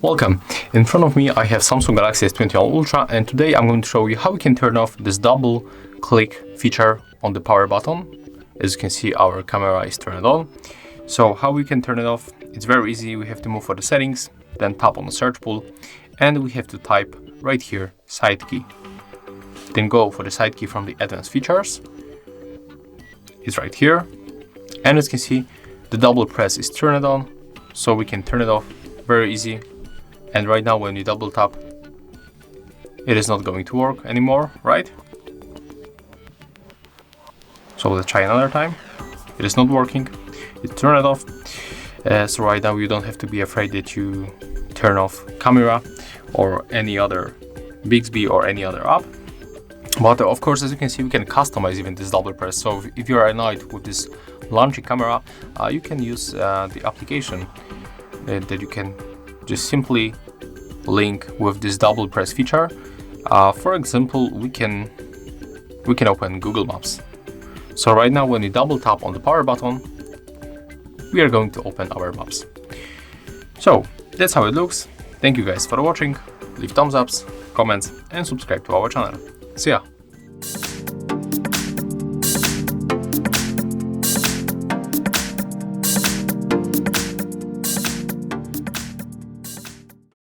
Welcome. In front of me I have Samsung Galaxy S21 Ultra, and today I'm going to show you how we can turn off this double click feature on the power button. As you can see, our camera is turned on. So how we can turn it off? It's very easy. We have to move for the settings, then tap on the search pool, and we have to type right here side key. Then go for the side key from the advanced features. It's right here, and as you can see, the double press is turned on, so we can turn it off very easy. And right now when you double tap, it is not going to work anymore, right? So let's try another time. It is not working. You turn it off. So right now you don't have to be afraid that you turn off camera or any other Bixby or any other app. But of course, as you can see, we can customize even this double press. So if you are annoyed with this launching camera, you can use the application that you can just simply link with this double press feature. For example, we can open Google Maps. So right now when you double tap on the power button, we are going to open our maps. So that's how it looks. Thank you guys for watching. Leave thumbs ups, comments, and subscribe to our channel. See ya!